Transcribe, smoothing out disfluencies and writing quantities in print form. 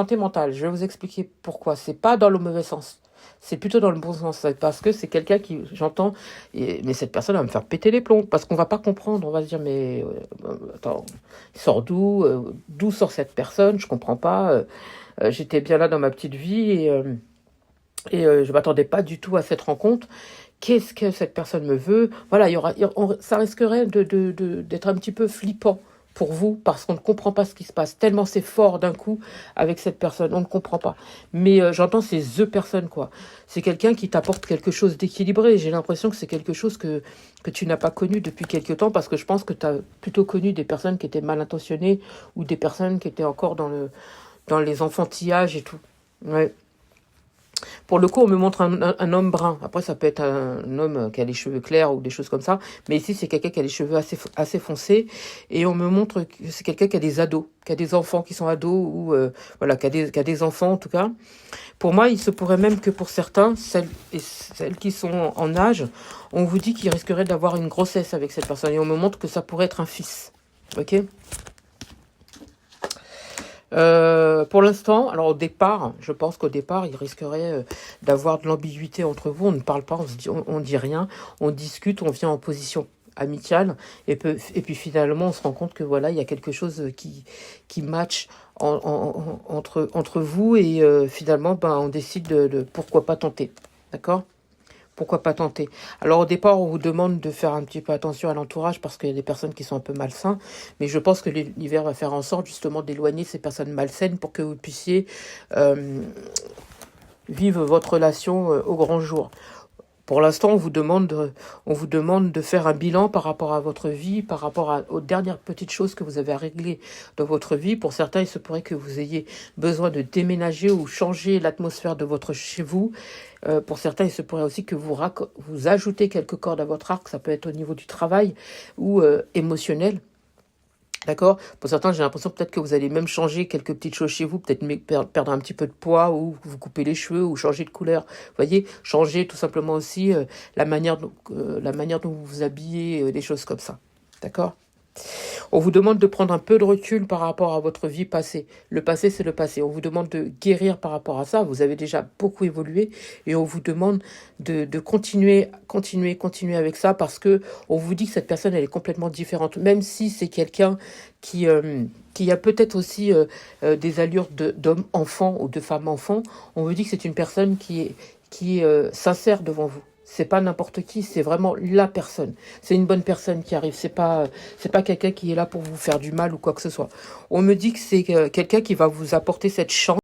santé mentale. Je vais vous expliquer pourquoi. C'est pas dans le mauvais sens. C'est plutôt dans le bon sens. C'est parce que c'est quelqu'un qui, j'entends, mais cette personne va me faire péter les plombs. Parce qu'on va pas comprendre. On va se dire, mais attends, il sort d'où D'où sort cette personne? Je comprends pas. J'étais bien là dans ma petite vie je m'attendais pas du tout à cette rencontre. Qu'est-ce que cette personne me veut? Voilà, ça risquerait d'être un petit peu flippant pour vous parce qu'on ne comprend pas ce qui se passe. Tellement c'est fort d'un coup avec cette personne, on ne comprend pas. Mais j'entends c'est the personne, quoi. C'est quelqu'un qui t'apporte quelque chose d'équilibré. J'ai l'impression que c'est quelque chose que tu n'as pas connu depuis quelque temps parce que je pense que tu as plutôt connu des personnes qui étaient mal intentionnées ou des personnes qui étaient encore dans les enfantillages et tout. Ouais. Pour le coup, on me montre un homme brun. Après, ça peut être un homme qui a les cheveux clairs ou des choses comme ça. Mais ici, c'est quelqu'un qui a les cheveux assez foncés. Et on me montre que c'est quelqu'un qui a des ados, qui a des enfants qui sont ados, ou voilà, qui a des enfants en tout cas. Pour moi, il se pourrait même que pour certains, celles qui sont en âge, on vous dit qu'ils risqueraient d'avoir une grossesse avec cette personne. Et on me montre que ça pourrait être un fils. Ok ? Pour l'instant, alors au départ, je pense qu'au départ, il risquerait d'avoir de l'ambiguïté entre vous. On ne parle pas, on dit rien, on discute, on vient en position amicale, et puis finalement, on se rend compte que voilà, il y a quelque chose qui match entre vous, et finalement, ben, on décide de pourquoi pas tenter. D'accord ? Pourquoi pas tenter? Alors au départ, on vous demande de faire un petit peu attention à l'entourage parce qu'il y a des personnes qui sont un peu malsaines, mais je pense que l'univers va faire en sorte justement d'éloigner ces personnes malsaines pour que vous puissiez vivre votre relation au grand jour. Pour l'instant, on vous demande de faire un bilan par rapport à votre vie, par rapport aux dernières petites choses que vous avez à régler dans votre vie. Pour certains, il se pourrait que vous ayez besoin de déménager ou changer l'atmosphère de votre chez vous. Pour certains, il se pourrait aussi que vous ajoutez quelques cordes à votre arc. Ça peut être au niveau du travail ou émotionnel. D'accord? Pour certains, j'ai l'impression peut-être que vous allez même changer quelques petites choses chez vous, peut-être perdre un petit peu de poids ou vous couper les cheveux ou changer de couleur. Vous voyez, changer tout simplement aussi la manière dont vous vous habillez, des choses comme ça. D'accord? On vous demande de prendre un peu de recul par rapport à votre vie passée. Le passé, c'est le passé. On vous demande de guérir par rapport à ça. Vous avez déjà beaucoup évolué et on vous demande de continuer avec ça parce que on vous dit que cette personne, elle est complètement différente. Même si c'est quelqu'un qui a peut-être aussi des allures d'homme enfant ou de femme enfant, on vous dit que c'est une personne qui est sincère devant vous. C'est pas n'importe qui, c'est vraiment la personne. C'est une bonne personne qui arrive. C'est pas quelqu'un qui est là pour vous faire du mal ou quoi que ce soit. On me dit que c'est quelqu'un qui va vous apporter cette chance.